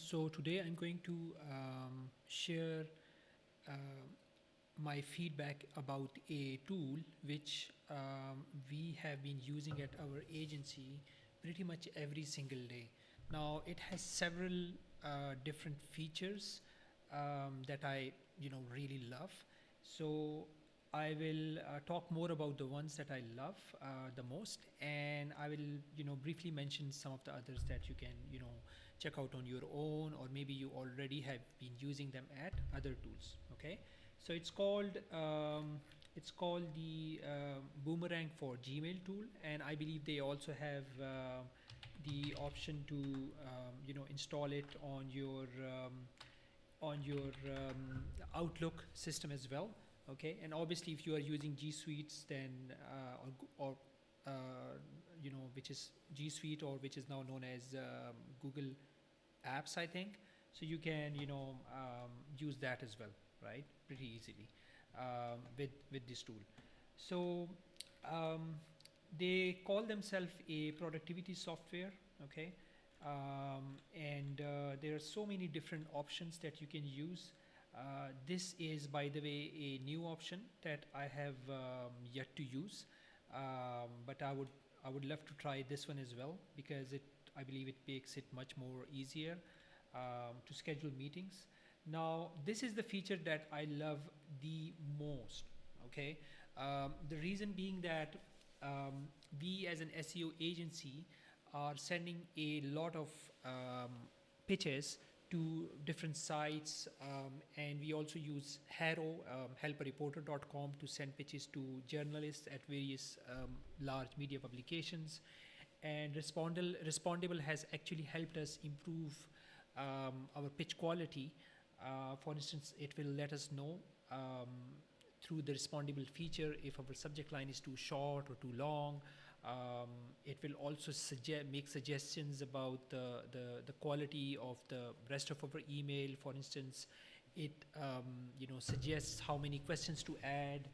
So today I'm going to share uh, my feedback about a tool which we have been using at our agency pretty much every single day. Now it has several different features that I really love. So I will talk more about the ones that I love the most, and I will briefly mention some of the others that you can check out on your own, or maybe you already have been using them at other tools. Okay, so it's called the Boomerang for Gmail tool, and I believe they also have the option to install it on your Outlook system as well. Okay, and obviously if you are using G Suites, then or which is G Suite, or which is now known as Google Apps, I think. So you can use that as well, right? Pretty easily with this tool. So um, they call themselves a productivity software. Okay, and there are so many different options that you can use. This is, by the way, a new option that I have yet to use, but I would love to try this one as well, because I believe it makes it much more easier to schedule meetings. Now, this is the feature that I love the most. Okay, the reason being that we as an SEO agency are sending a lot of pitches to different sites, and we also use Harrow, helpareporter.com, to send pitches to journalists at various large media publications. And Respondable has actually helped us improve our pitch quality. For instance, it will let us know through the Respondable feature if our subject line is too short or too long. It will also make suggestions about the quality of the rest of our email. For instance, it suggests how many questions to add,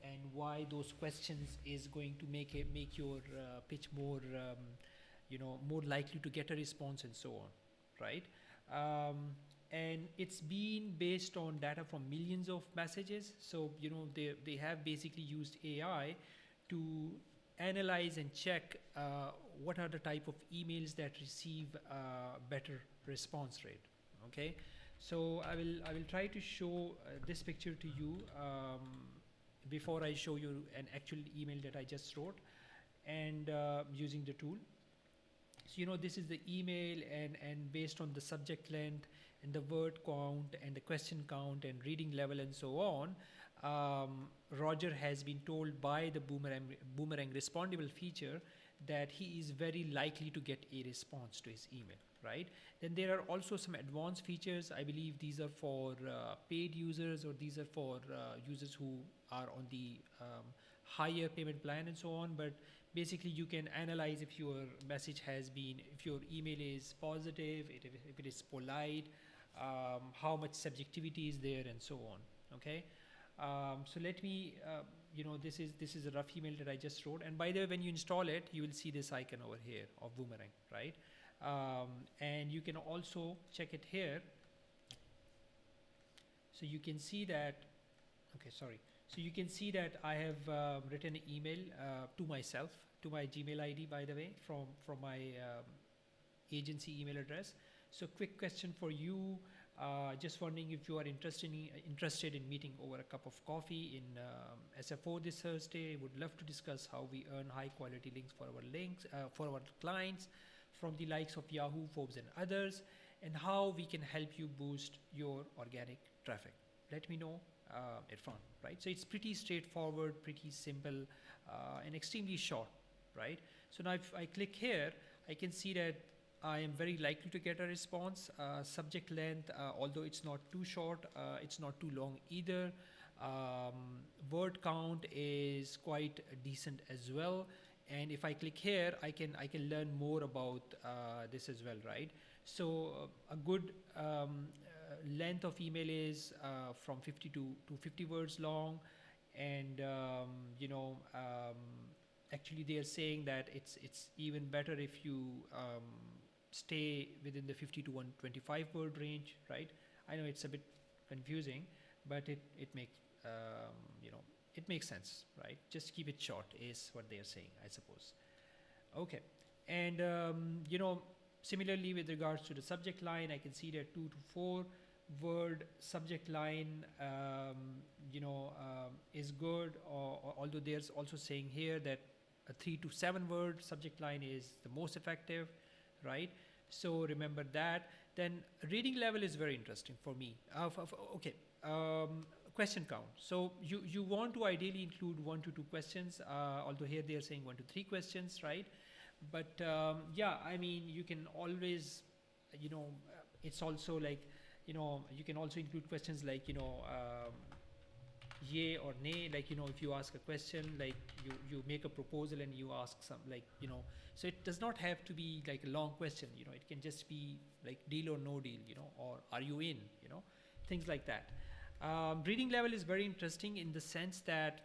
and why those questions is going to make your pitch more likely to get a response, and so on, right? And it's been based on data from millions of messages. So they have basically used AI to analyze and check what are the type of emails that receive better response rate. Okay, so I will try to show this picture to you before I show you an actual email that I just wrote, and using the tool. So this is the email, and based on the subject length and the word count and the question count and reading level and so on, Roger has been told by the boomerang respondable feature that he is very likely to get a response to his email, right? Then there are also some advanced features. I believe these are for paid users, or these are for users who are on the higher payment plan and so on. But basically you can analyze if your if your email is positive, if it is polite, how much subjectivity is there, and so on. Okay, so let me this is a rough email that I just wrote, and by the way, when you install it, you will see this icon over here of Boomerang, right? And you can also check it here. So you can see that, okay, sorry. So you can see that I have written an email to myself, to my Gmail ID, by the way, from my agency email address. So quick question for you. Just wondering if you are interested in meeting over a cup of coffee in SF4 this Thursday. Would love to discuss how we earn high quality links for our clients from the likes of Yahoo, Forbes, and others, and how we can help you boost your organic traffic. Let me know, Irfan, right? So it's pretty straightforward, pretty simple, and extremely short, right? So now if I click here, I can see that I am very likely to get a response. Subject length, although it's not too short, it's not too long either. Word count is quite decent as well. And if I click here, I can learn more about this as well, right? So a good length of email is from 50 to 50 words long, and actually they are saying that it's even better if you stay within the 50 to 125 word range, right? I know it's a bit confusing, but it makes it makes sense, right? Just keep it short is what they are saying, I suppose. Okay, and similarly with regards to the subject line, I can see that 2 to 4 word subject line is good, or although there's also saying here that a 3 to 7 word subject line is the most effective, right? So remember that. Then reading level is very interesting for me. Okay, question count. So you want to ideally include 1 to 2 questions, although here they are saying 1 to 3 questions, right? But yeah, I mean, you can always, it's also like, you can also include questions like, yay or nay, like, if you ask a question, like you make a proposal and you ask some, like, so it does not have to be like a long question, it can just be like deal or no deal, or are you in, things like that. Reading level is very interesting in the sense that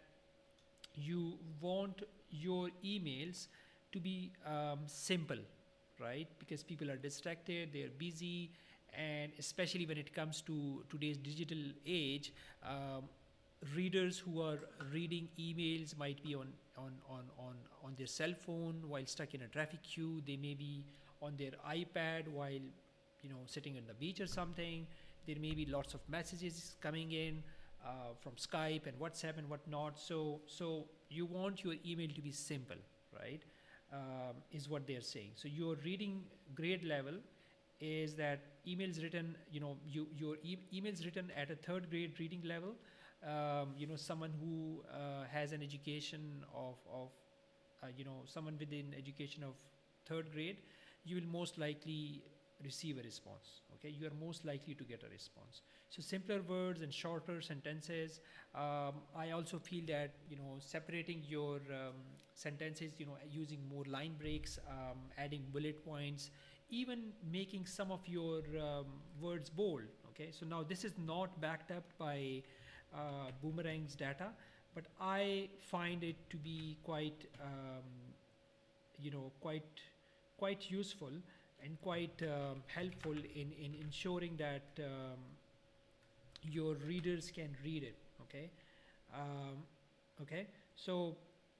you want your emails to be simple, right? Because people are distracted, they're busy, and especially when it comes to today's digital age, readers who are reading emails might be on their cell phone while stuck in a traffic queue. They may be on their iPad while sitting on the beach or something. There may be lots of messages coming in from Skype and WhatsApp and whatnot. So you want your email to be simple, right? Is what they're saying. So your reading grade level is that emails written, your emails written at a 3rd grade reading level. Someone who has an education of someone within education of 3rd grade, you will most likely receive a response. Okay, you are most likely to get a response. So simpler words and shorter sentences. I also feel that separating your sentences, using more line breaks, adding bullet points, even making some of your words bold. Okay, so now this is not backed up by Boomerang's data, but I find it to be quite quite useful and quite helpful in ensuring that your readers can read it. Okay, okay, so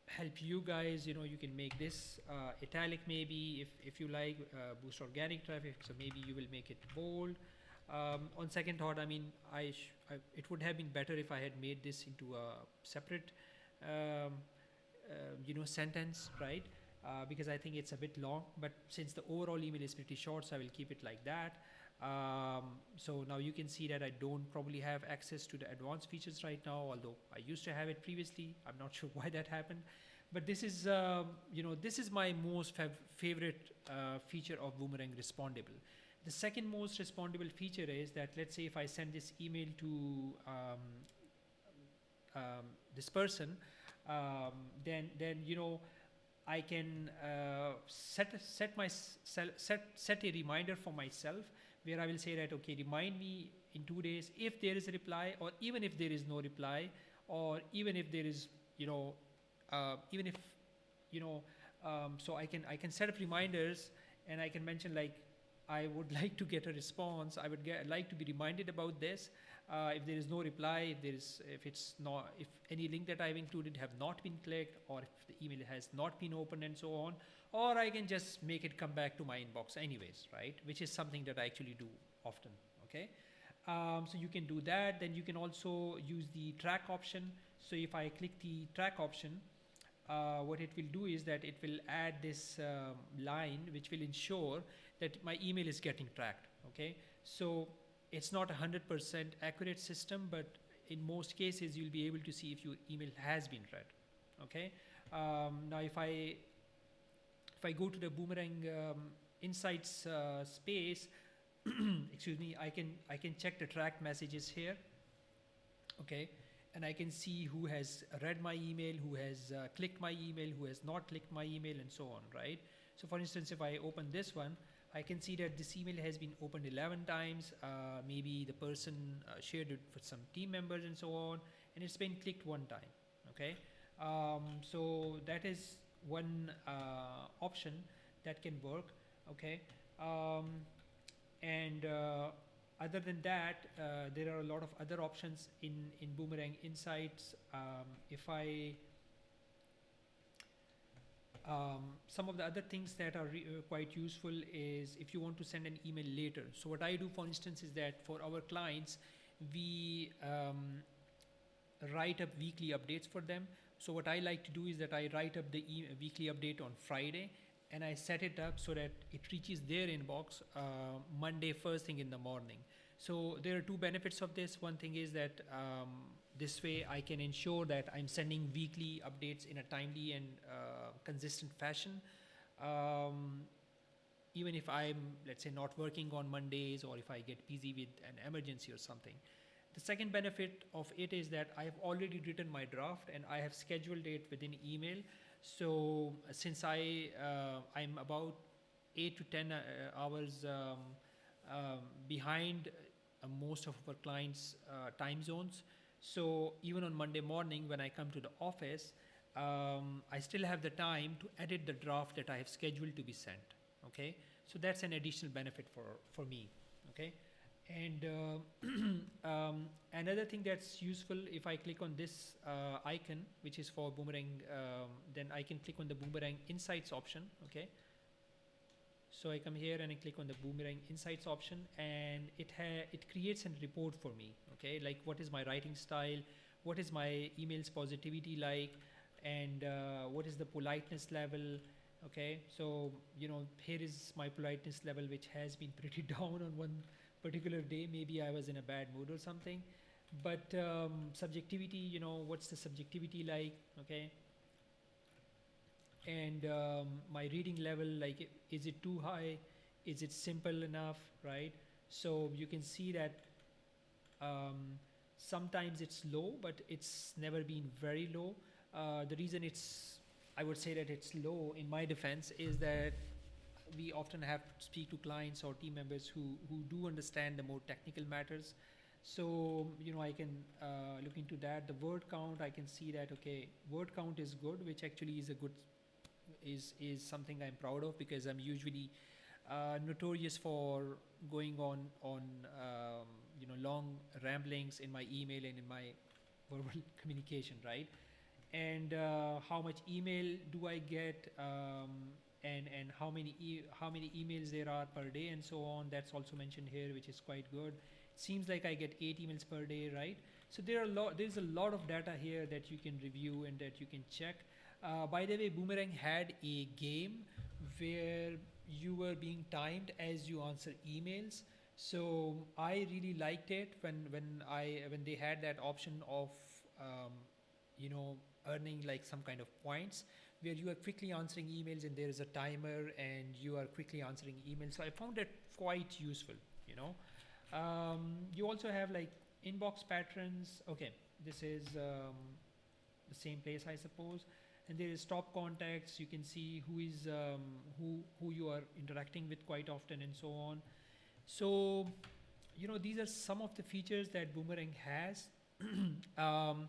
help you guys, you can make this italic maybe if you like, boost organic traffic, so maybe you will make it bold. On second thought, I mean, it would have been better if I had made this into a separate sentence, right? Because I think it's a bit long, but since the overall email is pretty short, so I will keep it like that. So now you can see that I don't probably have access to the advanced features right now, although I used to have it previously. I'm not sure why that happened, but this is this is my most favorite feature of Boomerang Respondable. The second most respondable feature is that, let's say if I send this email to this person, then I can set a reminder for myself where I will say that, okay, remind me in 2 days if there is a reply, or even if there is no reply, or even if there is even if so I can set up reminders, and I can mention like, I would like to get a response. I would like to be reminded about this. If there is no reply, if any link that I've included have not been clicked, or if the email has not been opened and so on, or I can just make it come back to my inbox anyways, right? Which is something that I actually do often, okay? So you can do that. Then you can also use the track option. So if I click the track option, what it will do is that it will add this line which will ensure that my email is getting tracked. Okay, so it's not 100% accurate system, but in most cases you'll be able to see if your email has been read. Okay, now if I go to the Boomerang Insights space, excuse me, I can check the tracked messages here. Okay, and I can see who has read my email, who has clicked my email, who has not clicked my email, and so on, right? So for instance, if I open this one, I can see that this email has been opened 11 times. Maybe the person shared it with some team members and so on, and it's been clicked 1 time. Okay, so that is one option that can work. Okay, Um, and other than that, there are a lot of other options in Boomerang Insights. If I Some of the other things that are quite useful is if you want to send an email later. So what I do, for instance, is that for our clients, we write up weekly updates for them. So what I like to do is that I write up the weekly update on Friday, and I set it up so that it reaches their inbox Monday first thing in the morning. So there are two benefits of this. One thing is that this way I can ensure that I'm sending weekly updates in a timely and consistent fashion. Um, Even if I'm, let's say, not working on Mondays, or if I get busy with an emergency or something. The second benefit of it is that I have already written my draft and I have scheduled it within email. So since I'm about 8 to 10 hours behind most of our clients' time zones. So even on Monday morning when I come to the office, I still have the time to edit the draft that I have scheduled to be sent. Okay, so that's an additional benefit for me. Okay. And another thing that's useful, if I click on this icon, which is for Boomerang, then I can click on the Boomerang Insights option. Okay. So I come here and I click on the Boomerang Insights option, and it creates a report for me. Okay, like what is my writing style, what is my email's positivity like, and what is the politeness level. Okay, so here is my politeness level, which has been pretty down on one particular day. Maybe I was in a bad mood or something. But subjectivity, what's the subjectivity like? Okay, and my reading level, like, is it too high, is it simple enough, right? So you can see that sometimes it's low, but it's never been very low. The reason I would say that it's low in my defense is that we often have to speak to clients or team members who do understand the more technical matters. So I can look into that. The word count, I can see that, okay, word count is good, which actually is a good is something I'm proud of, because I'm usually notorious for going on long ramblings in my email and in my verbal communication, right? And how much email do I get, and how many emails there are per day, and so on. That's also mentioned here, which is quite good. It seems like I get 8 emails per day, right? So there's a lot of data here that you can review and that you can check. By the way, Boomerang had a game where you were being timed as you answer emails. So I really liked it when they had that option of um, you know earning like some kind of points, where you are quickly answering emails and there is a timer and you are quickly answering emails. So I found that quite useful. You also have like inbox patterns. Okay, this is the same place, I suppose. And there is top contacts. You can see who is who you are interacting with quite often, and so on. So these are some of the features that Boomerang has. um,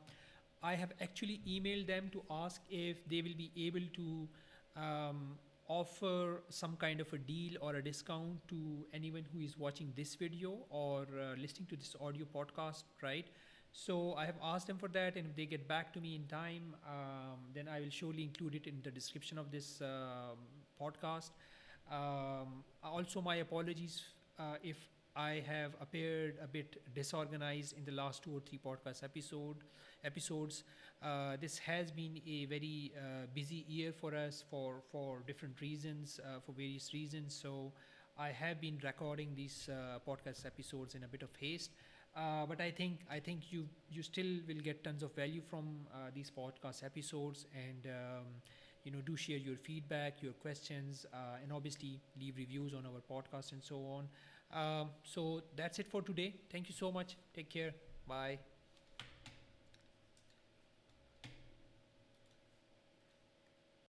I have actually emailed them to ask if they will be able to offer some kind of a deal or a discount to anyone who is watching this video or listening to this audio podcast, right? So I have asked them for that, and if they get back to me in time, then I will surely include it in the description of this podcast. Also, my apologies if I have appeared a bit disorganized in the last 2 or 3 podcast episodes. This has been a very busy year for us for different reasons, for various reasons. So I have been recording these podcast episodes in a bit of haste. But I think you still will get tons of value from these podcast episodes, and do share your feedback, your questions, and obviously leave reviews on our podcast and so on. So that's it for today. Thank you so much. Take care. Bye.